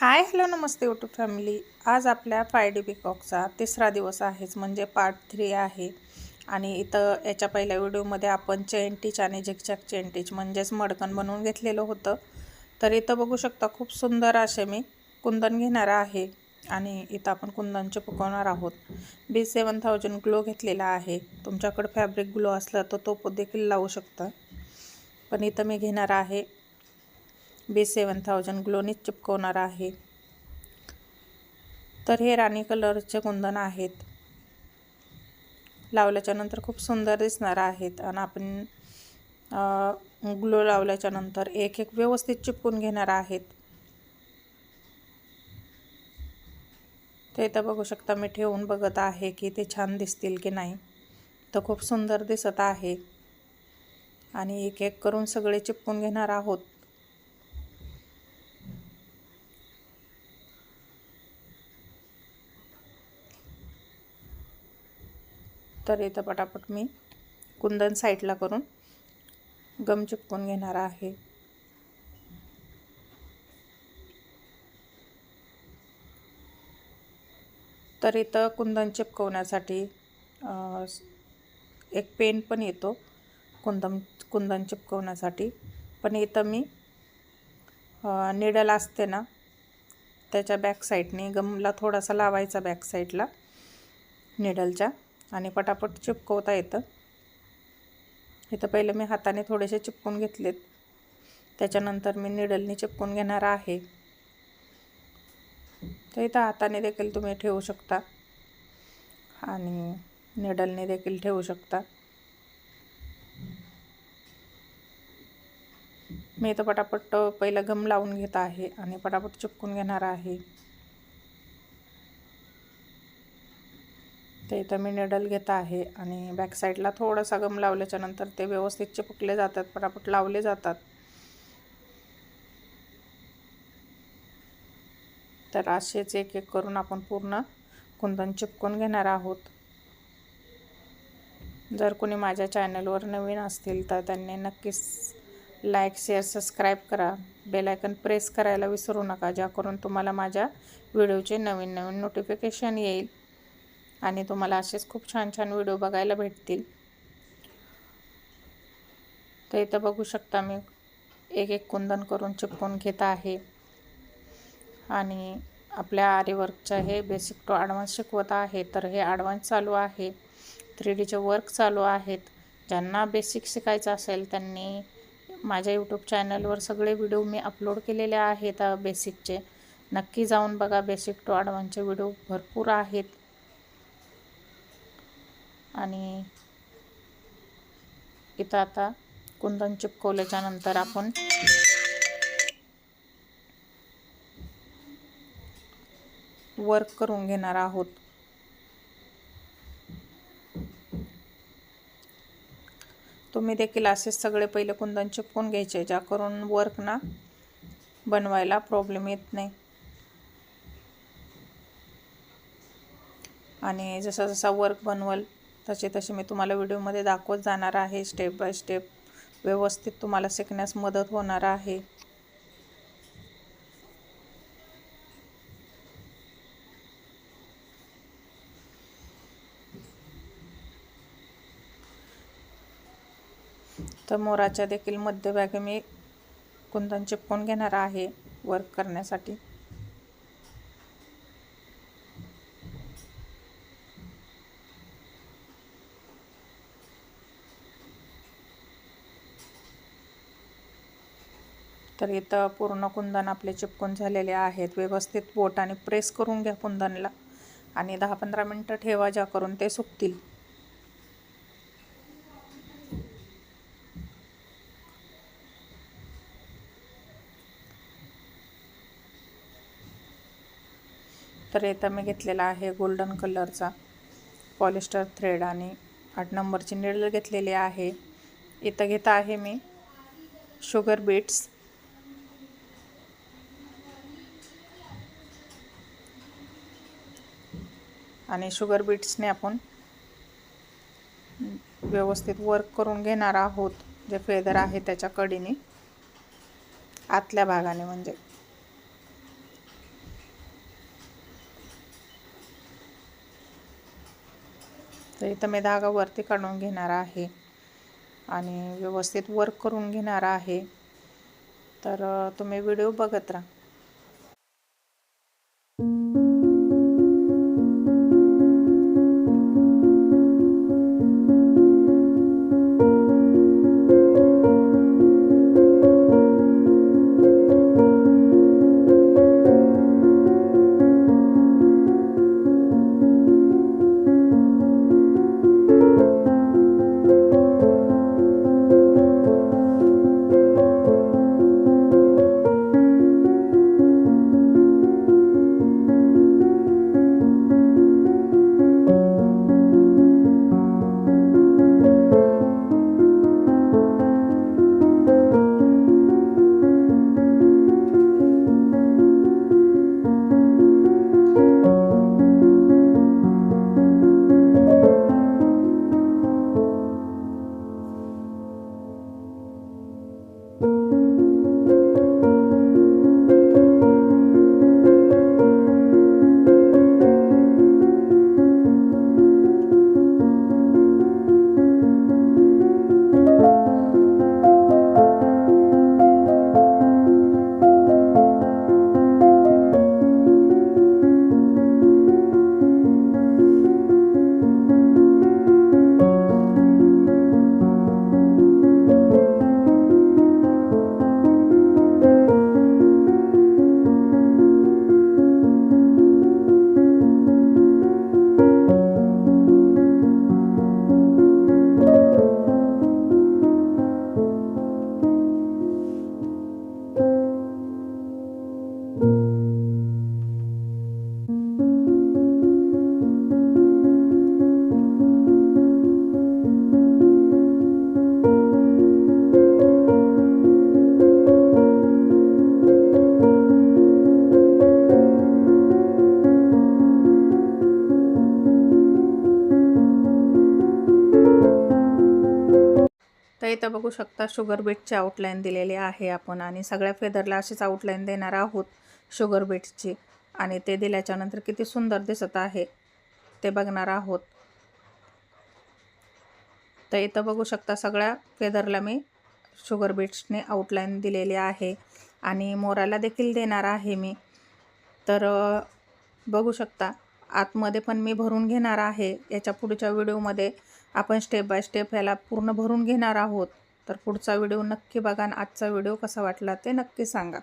Hi hello नमस्ते YouTube family. आज आपल्या 5D पिकॉकचा तिसरा दिवस आहेच, म्हणजे पार्ट 3 आहे। आणि इथं याच्या पहिल्या व्हिडिओमध्ये आपण चेन टिच आणि झिगझॅग चेन टिच म्हणजेच मडकन बनवून घेतलेलं होतं। तर इथं बघू शकता खूप सुंदर असे मी कुंदन घेणार आहे आणि इथं आपण कुंदन चिपकवणार आहोत। B7000 ग्लो घेतलेला आहे। तुमच्याकडे फॅब्रिक ग्लो असला तर तो देखील लावू शकता, पण इथं मी घेणार आहे B7000 ग्लोनीच चिपकवणार आहे। तर हे राणी कलरचे कुंदन आहेत, लावल्याच्या नंतर खूप सुंदर दिसणार आहेत। आणि आपण ग्लो लावल्याच्या नंतर एक एक व्यवस्थित चिपकून घेणार आहेत। ते इथं बघू शकता मी ठेवून बघत आहे की ते छान दिसतील की नाही। तर खूप सुंदर दिसत आहे आणि एक एक करून सगळे चिपकून घेणार आहोत। तर इथं पटापट मी कुंदन साईडला करून गम चिपकून घेणार आहे। तर इथं कुंदन चिपकवण्यासाठी एक पेन पण येतो कुंदन चिपकवण्यासाठी, पण इथं मी निडल असते ना त्याच्या बॅक साईडने गमला थोडासा लावायचा बॅक साईडला निडलच्या, आणि पटापट चिपकवता येतं। इथं पहिले मी हाताने थोडेसे चिपकून घेतलेत, त्याच्यानंतर मी निडलने चिपकून घेणार आहे। तर इथं हाताने देखील तुम्ही ठेवू शकता आणि निडलने देखील ठेवू शकता। मी इथं पटापट पहिलं गम लावून घेत आहे आणि पटापट चिपकून घेणार आहे। ते इथं मी निडल घेत आहे आणि बॅक साईडला थोडासा गम लावल्याच्या नंतर ते व्यवस्थित चिपकले जातात, पटापट लावले जातात। तर असेच एक एक करून आपण पूर्ण कुंदन चिपकून घेणार आहोत। जर कोणी माझ्या चॅनलवर नवीन असतील तर त्यांनी नक्कीच लाईक शेअर सबस्क्राईब करा, बेल आयकन प्रेस करायला विसरू नका, ज्याकरून तुम्हाला माझ्या व्हिडिओचे नवीन नवीन नोटिफिकेशन येईल आणि तुम्हाला असेच खूप छान छान व्हिडिओ बघायला भेटतील। तर इथं बघू शकता मी एक एक कुंदन करून चिपकून घेत आहे आणि आपल्या आरीवर्कच्या हे बेसिक टू ॲडव्हान्स शिकवत आहे। तर हे ॲडव्हान्स चालू आहे, 3Dचे वर्क चालू आहेत। ज्यांना बेसिक शिकायचं असेल त्यांनी माझ्या यूट्यूब चॅनलवर सगळे व्हिडिओ मी अपलोड केलेले आहेत बेसिकचे, नक्की जाऊन बघा। बेसिक टू ॲडव्हान्सचे व्हिडिओ भरपूर आहेत। आणि इथं आता कुंदन चिपकवल्याच्या नंतर आपण वर्क करून घेणार आहोत। तुम्ही देखील असेच सगळे पहिले कुंदन चिपकून घ्यायचे, ज्याकरून वर्क ना बनवायला प्रॉब्लेम येत नाही। आणि जसा जसा वर्क बनवल तसे तसे मी तुम्हाला व्हिडिओमध्ये दाखवत जाणार आहे, स्टेप बाय स्टेप व्यवस्थित तुम्हाला शिकण्यास मदत होणार आहे। तर मोराच्या देखील मध्यभागी मी कुंदन चिपकून घेणार आहे वर्क करण्यासाठी। तर इथं पूर्ण कुंदन आपले चिपकून झालेले आहेत। व्यवस्थित बोटाने प्रेस करून घ्या कुंदनला आणि 10-15 मिनटं ठेवा, ज्याकरून ते सुकतील। तर इथं मी घेतलेला आहे गोल्डन कलरचा पॉलिस्टर थ्रेड आणि 8 नंबरची निडल घेतलेली आहे। इथं घेत आहे मी शुगर बीट्स आणि शुगर बीट्सने आपण व्यवस्थित वर्क करून घेणार आहोत। जे फेदर आहे त्याच्या कडेने आतल्या भागाने, म्हणजे तर इथं मी धागा वरती काढून घेणार आहे आणि व्यवस्थित वर्क करून घेणार आहे. तर तुम्ही व्हिडिओ बघत राहा. तर इथं बघू शकता शुगर बीटची आउटलाईन दिलेली आहे आपण आणि सगळ्या फेदरला अशीच आउटलाईन देणार आहोत शुगर बीटची. आणि ते दिल्याच्या नंतर किती सुंदर दिसत आहे ते बघणार आहोत. तर इथं बघू शकता सगळ्या फेदरला मी शुगर बीट्सने आउटलाईन दिलेली आहे आणि मोराला देखील देणार आहे मी. तर बघू शकता आतमध्ये पण मी भरून घेणार आहे. याच्या पुढच्या व्हिडिओमध्ये आपण स्टेप बाय स्टेप याला पूर्ण भरून घेणार आहोत. तर पुढचा व्हिडिओ नक्की बघा आणि आजचा व्हिडिओ कसा वाटला ते नक्की सांगा.